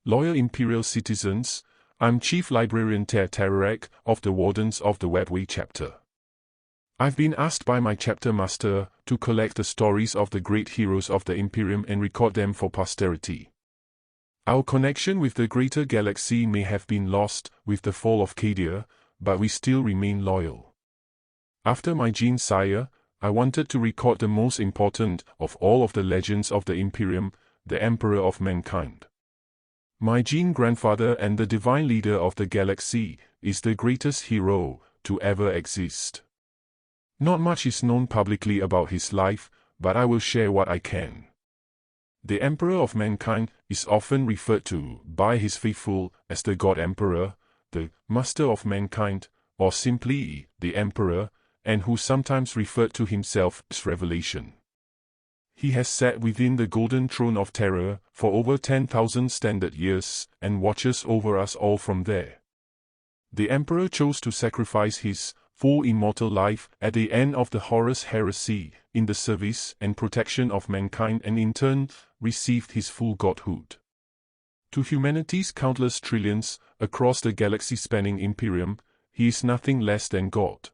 Loyal Imperial citizens, I'm Chief Librarian Tarek of the Wardens of the Webway chapter. I've been asked by my chapter master to collect the stories of the great heroes of the Imperium and record them for posterity. Our connection with the greater galaxy may have been lost with the fall of Cadia, but we still remain loyal. After my gene sire, I wanted to record the most important of all of the legends of the Imperium, the Emperor of Mankind. My gene grandfather and the divine leader of the galaxy is the greatest hero to ever exist. Not much is known publicly about his life, but I will share what I can. The Emperor of Mankind is often referred to by his faithful as the God Emperor, the Master of Mankind, or simply the Emperor, and who sometimes referred to himself as Revelation. He has sat within the golden throne of terror for over 10,000 standard years and watches over us all from there. The Emperor chose to sacrifice his full immortal life at the end of the Horus Heresy in the service and protection of mankind, and in turn received his full godhood. To humanity's countless trillions across the galaxy-spanning Imperium, he is nothing less than God.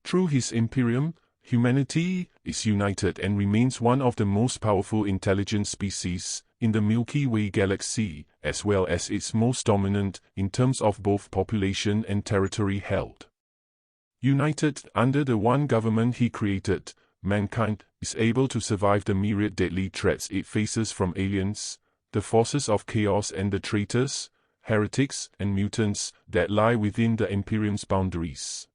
Through his Imperium, humanity is united and remains one of the most powerful intelligent species in the Milky Way galaxy, as well as its most dominant in terms of both population and territory held. United under the one government he created, mankind is able to survive the myriad deadly threats it faces from aliens, the forces of chaos, and the traitors, heretics, and mutants that lie within the Imperium's boundaries.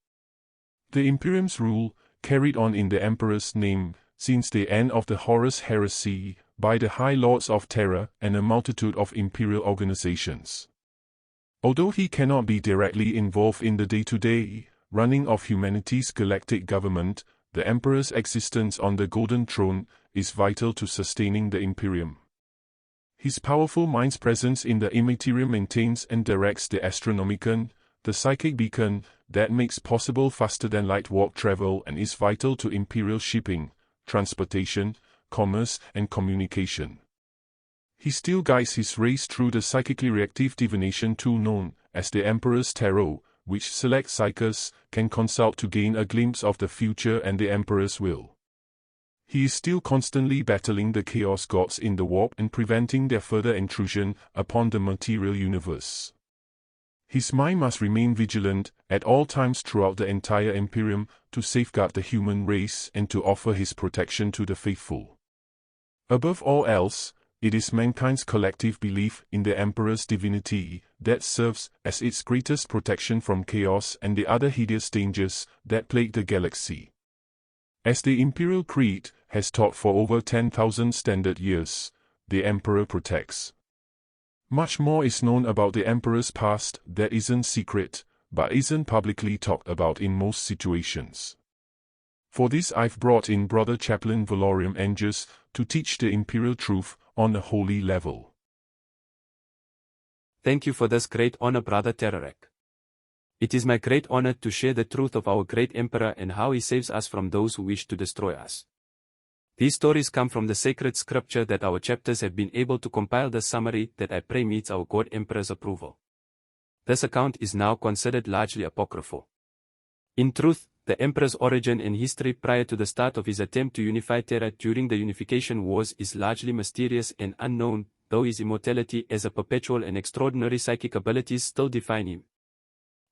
The Imperium's rule, carried on in the Emperor's name, since the end of the Horus Heresy, by the High Lords of Terror and a multitude of Imperial organizations. Although he cannot be directly involved in the day-to-day running of humanity's galactic government, the Emperor's existence on the Golden Throne is vital to sustaining the Imperium. His powerful mind's presence in the immaterium maintains and directs the Astronomicon, the psychic beacon that makes possible faster-than-light warp travel and is vital to Imperial shipping, transportation, commerce, and communication. He still guides his race through the psychically reactive divination tool known as the Emperor's Tarot, which select psychers can consult to gain a glimpse of the future and the Emperor's will. He is still constantly battling the Chaos Gods in the warp and preventing their further intrusion upon the material universe. His mind must remain vigilant at all times throughout the entire Imperium to safeguard the human race and to offer his protection to the faithful. Above all else, it is mankind's collective belief in the Emperor's divinity that serves as its greatest protection from chaos and the other hideous dangers that plague the galaxy. As the Imperial Creed has taught for over 10,000 standard years, the Emperor protects. Much more is known about the Emperor's past that isn't secret, but isn't publicly talked about in most situations. For this I've brought in Brother Chaplain Valorium Angus to teach the Imperial truth on a holy level. Thank you for this great honor, Brother Tarek. It is my great honor to share the truth of our great Emperor and how he saves us from those who wish to destroy us. These stories come from the sacred scripture that our chapters have been able to compile the summary that I pray meets our God Emperor's approval. This account is now considered largely apocryphal. In truth, the Emperor's origin and history prior to the start of his attempt to unify Terra during the Unification Wars is largely mysterious and unknown, though his immortality as a perpetual and extraordinary psychic abilities still define him.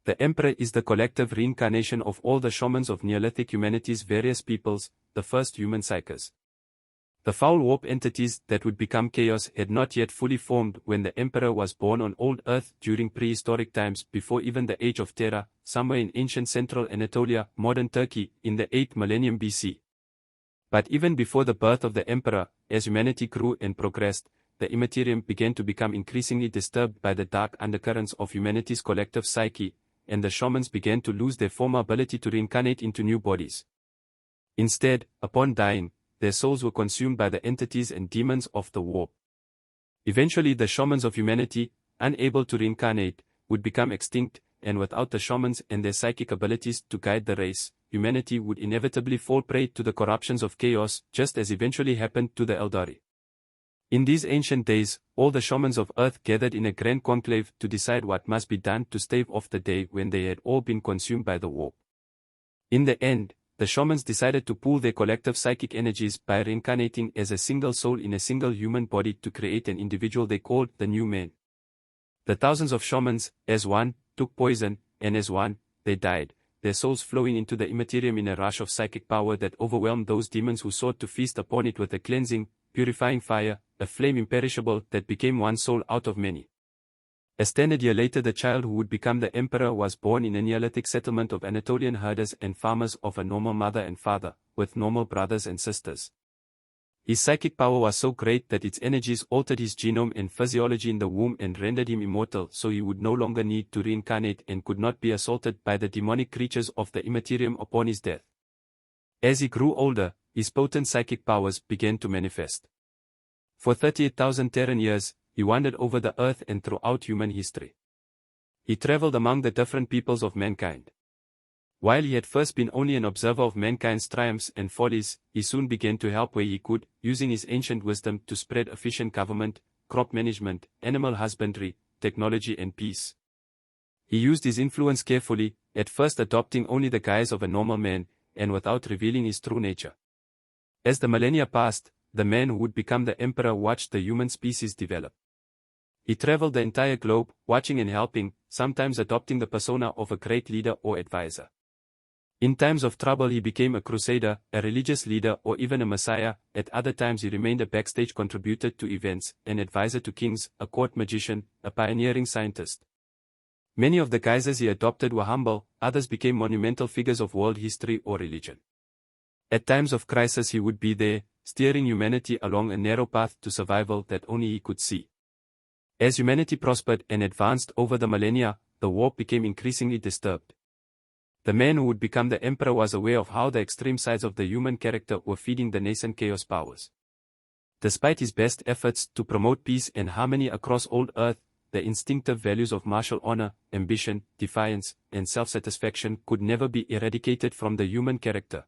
The Emperor is the collective reincarnation of all the shamans of Neolithic humanity's various peoples, the first human psychers. The foul warp entities that would become chaos had not yet fully formed when the Emperor was born on old Earth during prehistoric times before even the Age of Terra, somewhere in ancient central Anatolia, modern Turkey, in the 8th millennium BC. But even before the birth of the Emperor, as humanity grew and progressed, the Immaterium began to become increasingly disturbed by the dark undercurrents of humanity's collective psyche, and the shamans began to lose their former ability to reincarnate into new bodies. Instead, upon dying, their souls were consumed by the entities and demons of the warp. Eventually the shamans of humanity, unable to reincarnate, would become extinct, and without the shamans and their psychic abilities to guide the race, humanity would inevitably fall prey to the corruptions of chaos, just as eventually happened to the Eldari. In these ancient days, all the shamans of Earth gathered in a grand conclave to decide what must be done to stave off the day when they had all been consumed by the warp. In the end, the shamans decided to pool their collective psychic energies by reincarnating as a single soul in a single human body to create an individual they called the new man. The thousands of shamans, as one, took poison, and as one, they died, their souls flowing into the Imperium in a rush of psychic power that overwhelmed those demons who sought to feast upon it with a cleansing, purifying fire, a flame imperishable that became one soul out of many. A standard year later, the child who would become the emperor was born in a Neolithic settlement of Anatolian herders and farmers of a normal mother and father, with normal brothers and sisters. His psychic power was so great that its energies altered his genome and physiology in the womb and rendered him immortal, so he would no longer need to reincarnate and could not be assaulted by the demonic creatures of the Imperium upon his death. As he grew older, his potent psychic powers began to manifest. For 38,000 Terran years, he wandered over the earth and throughout human history. He traveled among the different peoples of mankind. While he had first been only an observer of mankind's triumphs and follies, he soon began to help where he could, using his ancient wisdom to spread efficient government, crop management, animal husbandry, technology and peace. He used his influence carefully, at first adopting only the guise of a normal man, and without revealing his true nature. As the millennia passed, the man who would become the emperor watched the human species develop. He traveled the entire globe, watching and helping, sometimes adopting the persona of a great leader or advisor. In times of trouble he became a crusader, a religious leader or even a messiah. At other times he remained a backstage contributor to events, an advisor to kings, a court magician, a pioneering scientist. Many of the guises he adopted were humble, others became monumental figures of world history or religion. At times of crisis he would be there, steering humanity along a narrow path to survival that only he could see. As humanity prospered and advanced over the millennia, the warp became increasingly disturbed. The man who would become the emperor was aware of how the extreme sides of the human character were feeding the nascent chaos powers. Despite his best efforts to promote peace and harmony across old Earth, the instinctive values of martial honor, ambition, defiance, and self-satisfaction could never be eradicated from the human character.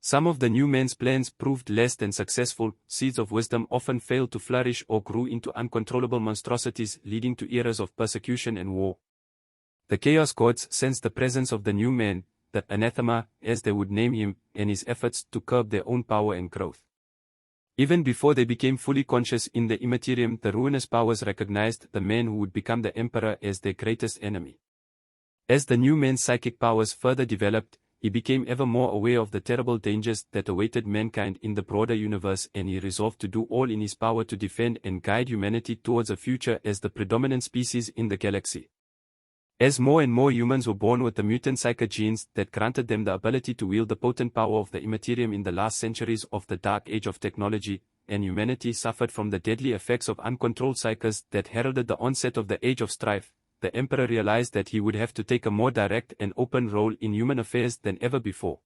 Some of the new man's plans proved less than successful, seeds of wisdom often failed to flourish or grew into uncontrollable monstrosities leading to eras of persecution and war. The Chaos Gods sensed the presence of the new man, the anathema, as they would name him, and his efforts to curb their own power and growth. Even before they became fully conscious in the Imperium, the ruinous powers recognized the man who would become the emperor as their greatest enemy. As the new man's psychic powers further developed, he became ever more aware of the terrible dangers that awaited mankind in the broader universe, and he resolved to do all in his power to defend and guide humanity towards a future as the predominant species in the galaxy. As more and more humans were born with the mutant psychic genes that granted them the ability to wield the potent power of the Imperium in the last centuries of the dark age of technology, and humanity suffered from the deadly effects of uncontrolled psychers that heralded the onset of the Age of Strife, the Emperor realized that he would have to take a more direct and open role in human affairs than ever before.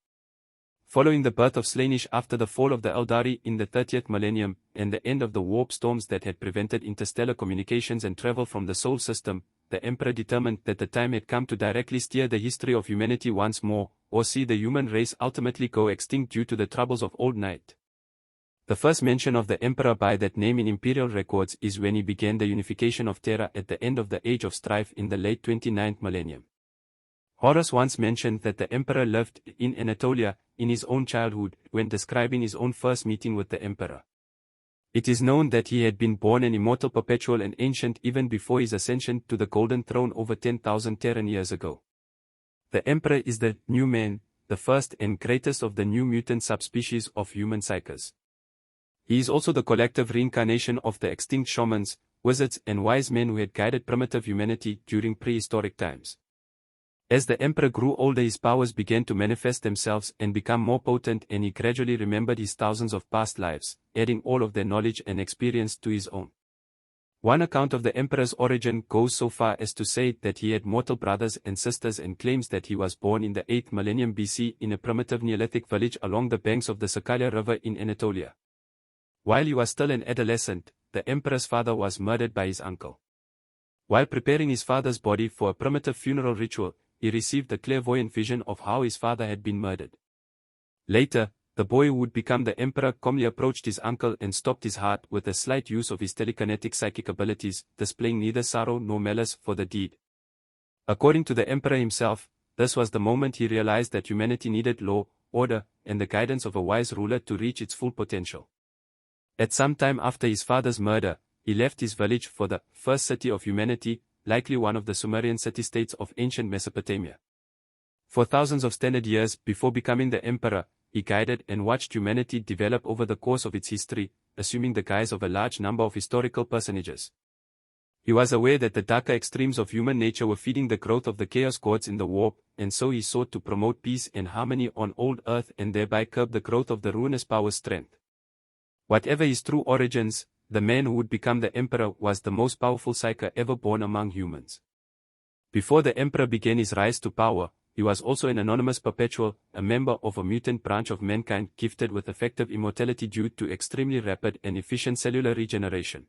Following the birth of Slaanesh after the fall of the Eldari in the 30th millennium, and the end of the warp storms that had prevented interstellar communications and travel from the Sol system, the Emperor determined that the time had come to directly steer the history of humanity once more, or see the human race ultimately go extinct due to the troubles of Old Night. The first mention of the Emperor by that name in imperial records is when he began the unification of Terra at the end of the Age of Strife in the late 29th millennium. Horus once mentioned that the Emperor lived in Anatolia in his own childhood when describing his own first meeting with the Emperor. It is known that he had been born an immortal, perpetual and ancient even before his ascension to the Golden Throne over 10,000 Terran years ago. The Emperor is the new man, the first and greatest of the new mutant subspecies of human psychers. He is also the collective reincarnation of the extinct shamans, wizards and wise men who had guided primitive humanity during prehistoric times. As the Emperor grew older, his powers began to manifest themselves and become more potent, and he gradually remembered his thousands of past lives, adding all of their knowledge and experience to his own. One account of the Emperor's origin goes so far as to say that he had mortal brothers and sisters, and claims that he was born in the 8th millennium BC in a primitive Neolithic village along the banks of the Sakalia River in Anatolia. While he was still an adolescent, the Emperor's father was murdered by his uncle. While preparing his father's body for a primitive funeral ritual, he received a clairvoyant vision of how his father had been murdered. Later, The boy who would become the emperor calmly approached his uncle and stopped his heart with a slight use of his telekinetic psychic abilities, displaying neither sorrow nor malice for the deed. According to the emperor himself, this was the moment he realized that humanity needed law, order, and the guidance of a wise ruler to reach its full potential. At some time after his father's murder, he left his village for the first city of humanity, likely one of the Sumerian city-states of ancient Mesopotamia. For thousands of standard years before becoming the emperor, he guided and watched humanity develop over the course of its history, assuming the guise of a large number of historical personages. He was aware that the darker extremes of human nature were feeding the growth of the chaos gods in the warp, and so he sought to promote peace and harmony on old Earth and thereby curb the growth of the ruinous power's strength. Whatever his true origins, the man who would become the emperor was the most powerful psyker ever born among humans. Before the emperor began his rise to power, he was also an anonymous perpetual, a member of a mutant branch of mankind gifted with effective immortality due to extremely rapid and efficient cellular regeneration.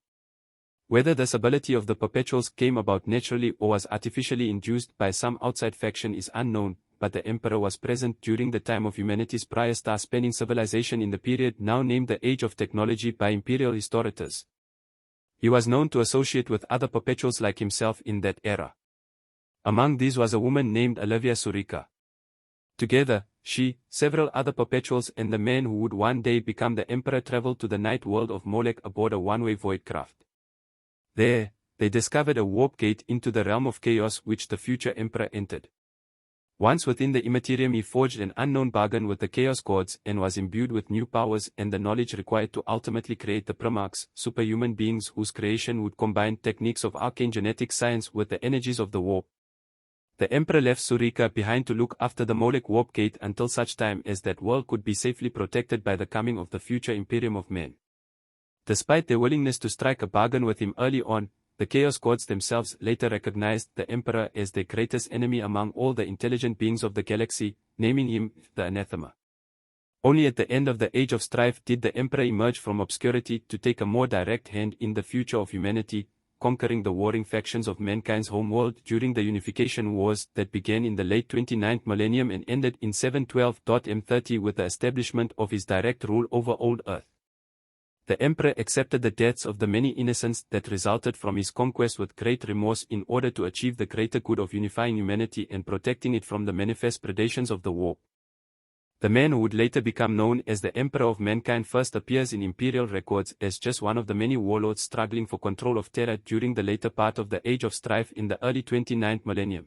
Whether this ability of the perpetuals came about naturally or was artificially induced by some outside faction is unknown, but the emperor was present during the time of humanity's prior star-spanning civilization in the period now named the Age of Technology by imperial historians. He was known to associate with other perpetuals like himself in that era. Among these was a woman named Olivia Surica. Together, she, several other perpetuals and the man who would one day become the emperor traveled to the night world of Molech aboard a one-way void craft. There, they discovered a warp gate into the realm of chaos which the future emperor entered. Once within the Imperium, he forged an unknown bargain with the chaos gods and was imbued with new powers and the knowledge required to ultimately create the Primarchs, superhuman beings whose creation would combine techniques of arcane genetic science with the energies of the warp. The emperor left Surica behind to look after the Molech warp gate until such time as that world could be safely protected by the coming of the future Imperium of men. Despite their willingness to strike a bargain with him early on, the Chaos Gods themselves later recognized the Emperor as their greatest enemy among all the intelligent beings of the galaxy, naming him the Anathema. Only at the end of the Age of Strife did the Emperor emerge from obscurity to take a more direct hand in the future of humanity, conquering the warring factions of mankind's homeworld during the Unification Wars that began in the late 29th millennium and ended in 712 M30 with the establishment of his direct rule over old Earth. The Emperor accepted the deaths of the many innocents that resulted from his conquest with great remorse in order to achieve the greater good of unifying humanity and protecting it from the manifest predations of the warp. The man who would later become known as the Emperor of Mankind first appears in imperial records as just one of the many warlords struggling for control of Terra during the later part of the Age of Strife in the early 29th millennium.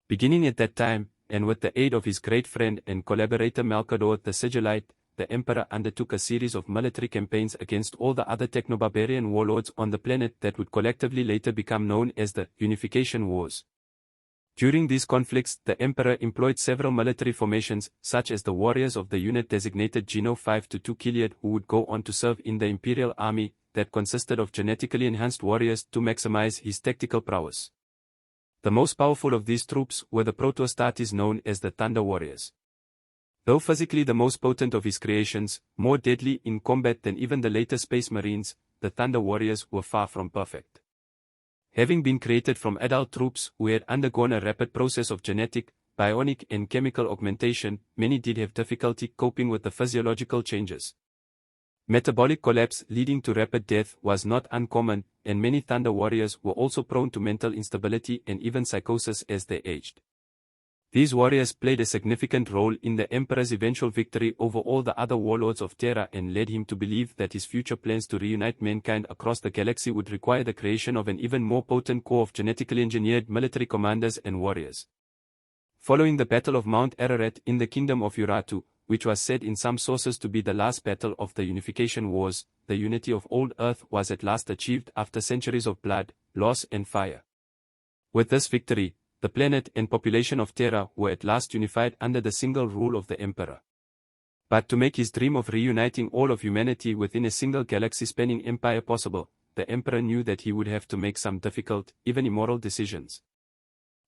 Beginning at that time, and with the aid of his great friend and collaborator Malcador the Sigillite, the Emperor undertook a series of military campaigns against all the other techno-barbarian warlords on the planet that would collectively later become known as the Unification Wars. During these conflicts, the Emperor employed several military formations, such as the warriors of the unit designated Geno 5-2 Kiliad, who would go on to serve in the Imperial Army, that consisted of genetically enhanced warriors to maximize his tactical prowess. The most powerful of these troops were the Protostates known as the Thunder Warriors. Though physically the most potent of his creations, more deadly in combat than even the later Space Marines, the Thunder Warriors were far from perfect. Having been created from adult troops who had undergone a rapid process of genetic, bionic and chemical augmentation, many did have difficulty coping with the physiological changes. Metabolic collapse leading to rapid death was not uncommon, and many Thunder Warriors were also prone to mental instability and even psychosis as they aged. These warriors played a significant role in the Emperor's eventual victory over all the other warlords of Terra and led him to believe that his future plans to reunite mankind across the galaxy would require the creation of an even more potent core of genetically engineered military commanders and warriors. Following the Battle of Mount Ararat in the Kingdom of Urartu, which was said in some sources to be the last battle of the Unification Wars, the unity of old Earth was at last achieved after centuries of blood, loss and fire. With this victory, the planet and population of Terra were at last unified under the single rule of the Emperor. But to make his dream of reuniting all of humanity within a single galaxy-spanning empire possible, the Emperor knew that he would have to make some difficult, even immoral decisions.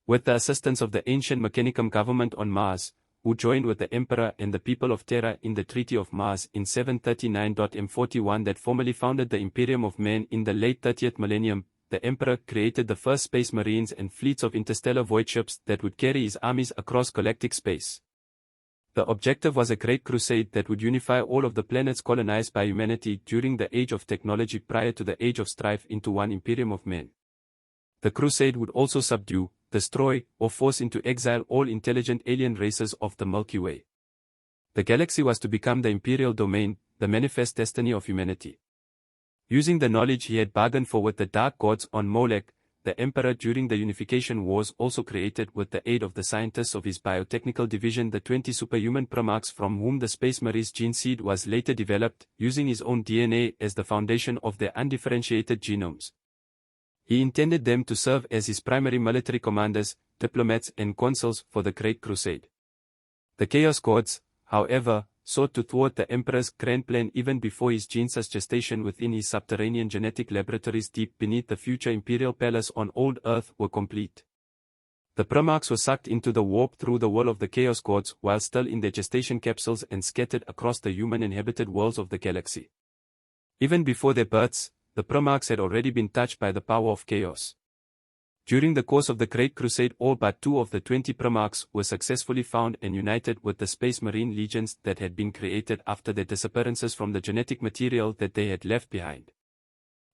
With the assistance of the ancient Mechanicum government on Mars, who joined with the Emperor and the people of Terra in the Treaty of Mars in 739 M41 that formally founded the Imperium of Man in the late 30th millennium, the Emperor created the first space marines and fleets of interstellar void ships that would carry his armies across galactic space. The objective was a Great Crusade that would unify all of the planets colonized by humanity during the Age of Technology prior to the Age of Strife into one Imperium of men. The Crusade would also subdue, destroy, or force into exile all intelligent alien races of the Milky Way. The galaxy was to become the imperial domain, the manifest destiny of humanity. Using the knowledge he had bargained for with the dark gods on Molech, the Emperor during the Unification Wars also created with the aid of the scientists of his biotechnical division the 20 superhuman Primarchs from whom the Space Marines gene seed was later developed, using his own DNA as the foundation of their undifferentiated genomes. He intended them to serve as his primary military commanders, diplomats and consuls for the Great Crusade. The Chaos Gods, however, sought to thwart the Emperor's grand plan even before his gene's gestation within his subterranean genetic laboratories deep beneath the future Imperial Palace on Old Earth were complete. The Primarchs were sucked into the warp through the will of the Chaos Gods while still in their gestation capsules and scattered across the human-inhabited worlds of the galaxy. Even before their births, the Primarchs had already been touched by the power of chaos. During the course of the Great Crusade all but 2 of the 20 Primarchs were successfully found and united with the Space Marine legions that had been created after their disappearances from the genetic material that they had left behind.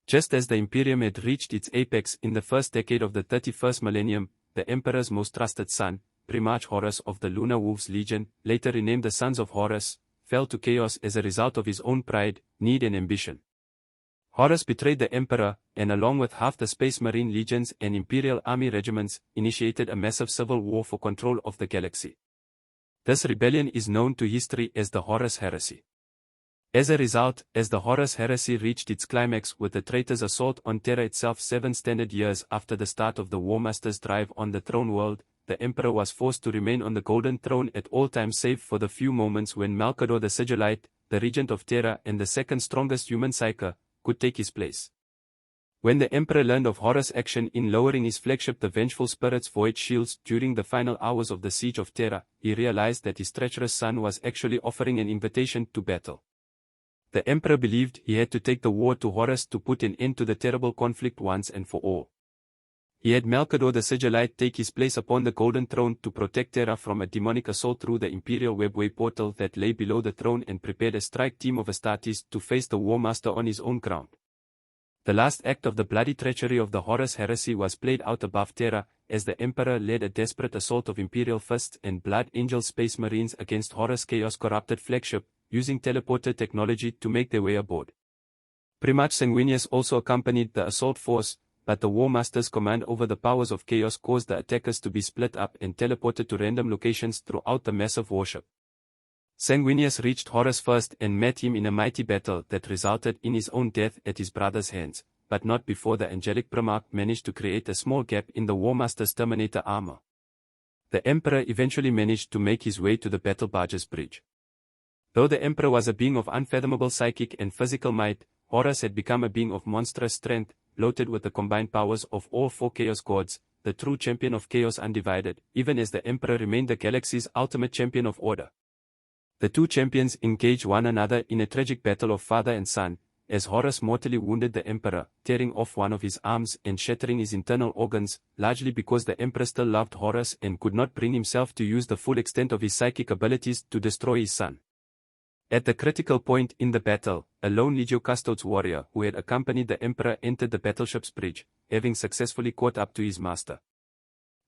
Just as the Imperium had reached its apex in the first decade of the 31st millennium, the Emperor's most trusted son, Primarch Horus of the Lunar Wolves Legion, later renamed the Sons of Horus, fell to chaos as a result of his own pride, need and ambition. Horus betrayed the Emperor, and along with half the Space Marine legions and Imperial Army regiments, initiated a massive civil war for control of the galaxy. This rebellion is known to history as the Horus Heresy. As a result, as the Horus Heresy reached its climax with the traitor's assault on Terra itself 7 standard years after the start of the War Master's drive on the throne world, the Emperor was forced to remain on the Golden Throne at all times save for the few moments when Malcador the Sigillite, the regent of Terra and the second strongest human psyker, could take his place. When the Emperor learned of Horus' action in lowering his flagship the Vengeful Spirit's void shields during the final hours of the Siege of Terra, he realized that his treacherous son was actually offering an invitation to battle. The Emperor believed he had to take the war to Horus to put an end to the terrible conflict once and for all. He had Malcador the Sigillite take his place upon the Golden Throne to protect Terra from a demonic assault through the Imperial Webway portal that lay below the throne and prepared a strike team of Astartes to face the War Master on his own ground. The last act of the bloody treachery of the Horus Heresy was played out above Terra, as the Emperor led a desperate assault of Imperial Fists and Blood Angel Space Marines against Horus' chaos-corrupted flagship, using teleporter technology to make their way aboard. Primarch Sanguinius also accompanied the assault force, but the War Master's command over the powers of chaos caused the attackers to be split up and teleported to random locations throughout the massive warship. Sanguinius reached Horus first and met him in a mighty battle that resulted in his own death at his brother's hands, but not before the angelic Primarch managed to create a small gap in the War Master's Terminator armor. The Emperor eventually managed to make his way to the Battle Barges Bridge. Though the Emperor was a being of unfathomable psychic and physical might, Horus had become a being of monstrous strength, loaded with the combined powers of all 4 Chaos Gods, the true champion of Chaos Undivided, even as the Emperor remained the galaxy's ultimate champion of order. The 2 champions engaged one another in a tragic battle of father and son, as Horus mortally wounded the Emperor, tearing off one of his arms and shattering his internal organs, largely because the Emperor still loved Horus and could not bring himself to use the full extent of his psychic abilities to destroy his son. At the critical point in the battle, a lone Legio Custodes warrior who had accompanied the Emperor entered the battleship's bridge, having successfully caught up to his master.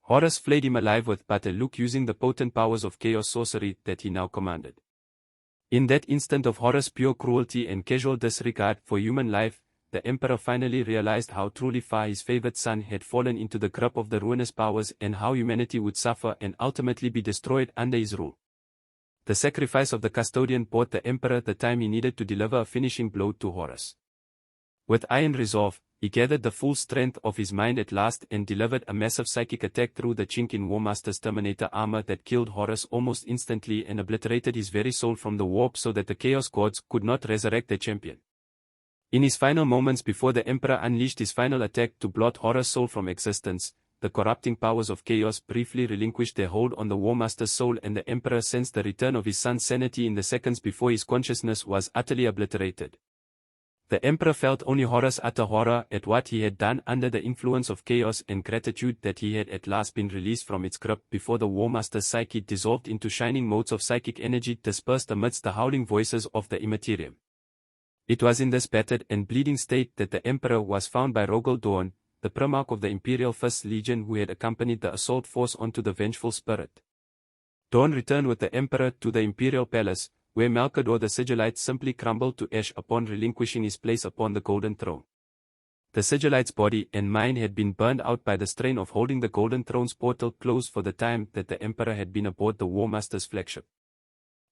Horus flayed him alive with but a look using the potent powers of chaos sorcery that he now commanded. In that instant of Horus' pure cruelty and casual disregard for human life, the Emperor finally realized how truly far his favored son had fallen into the grip of the ruinous powers and how humanity would suffer and ultimately be destroyed under his rule. The sacrifice of the custodian bought the Emperor the time he needed to deliver a finishing blow to Horus. With iron resolve, he gathered the full strength of his mind at last and delivered a massive psychic attack through the chink in War Master's Terminator armor that killed Horus almost instantly and obliterated his very soul from the warp so that the Chaos Gods could not resurrect their champion. In his final moments before the Emperor unleashed his final attack to blot Horus' soul from existence, the corrupting powers of chaos briefly relinquished their hold on the War Master's soul and the Emperor sensed the return of his son's sanity in the seconds before his consciousness was utterly obliterated. The emperor felt only horrors utter horror at what he had done under the influence of chaos and gratitude that he had at last been released from its grip before the War Master's psyche dissolved into shining motes of psychic energy dispersed amidst the howling voices of the Imperium. It was in this battered and bleeding state that the emperor was found by Rogel Dawn, the Primarch of the Imperial First Legion who had accompanied the assault force onto the vengeful spirit. Dawn returned with the emperor to the Imperial Palace, where Malkador the Sigillite simply crumbled to ash upon relinquishing his place upon the Golden Throne. The Sigillite's body and mind had been burned out by the strain of holding the Golden Throne's portal closed for the time that the Emperor had been aboard the War Master's flagship.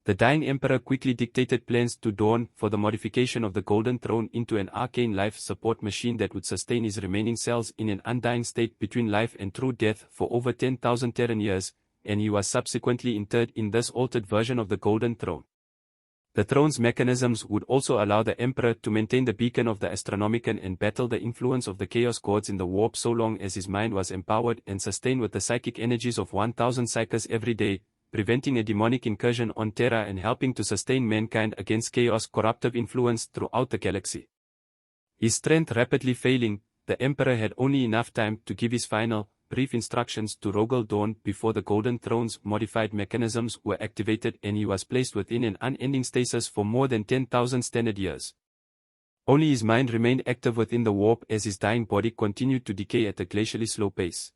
The dying Emperor quickly dictated plans to Dawn for the modification of the Golden Throne into an arcane life support machine that would sustain his remaining cells in an undying state between life and true death for over 10,000 Terran years, and he was subsequently interred in this altered version of the Golden Throne. The throne's mechanisms would also allow the Emperor to maintain the beacon of the Astronomicon and battle the influence of the Chaos Gods in the warp so long as his mind was empowered and sustained with the psychic energies of 1,000 psychers every day, preventing a demonic incursion on Terra and helping to sustain mankind against Chaos' corruptive influence throughout the galaxy. His strength rapidly failing, the Emperor had only enough time to give his final, brief instructions to Rogel Dawn before the Golden Throne's modified mechanisms were activated and he was placed within an unending stasis for more than 10,000 standard years. Only his mind remained active within the warp as his dying body continued to decay at a glacially slow pace.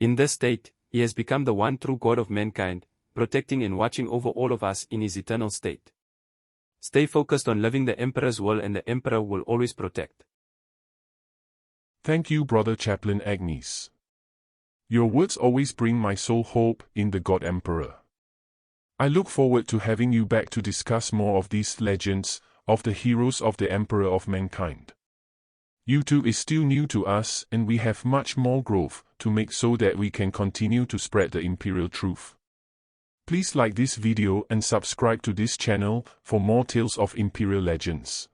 In this state, he has become the one true God of mankind, protecting and watching over all of us in his eternal state. Stay focused on living the Emperor's will and the Emperor will always protect. Thank you, Brother Chaplain Agnes. Your words always bring my soul hope in the God Emperor. I look forward to having you back to discuss more of these legends, of the heroes of the Emperor of mankind. YouTube is still new to us and we have much more growth to make so that we can continue to spread the Imperial truth. Please like this video and subscribe to this channel for more tales of Imperial legends.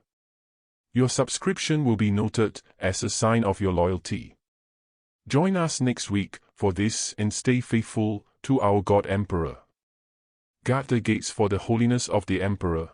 Your subscription will be noted as a sign of your loyalty. Join us next week for this and stay faithful to our God Emperor. Guard the gates for the holiness of the Emperor.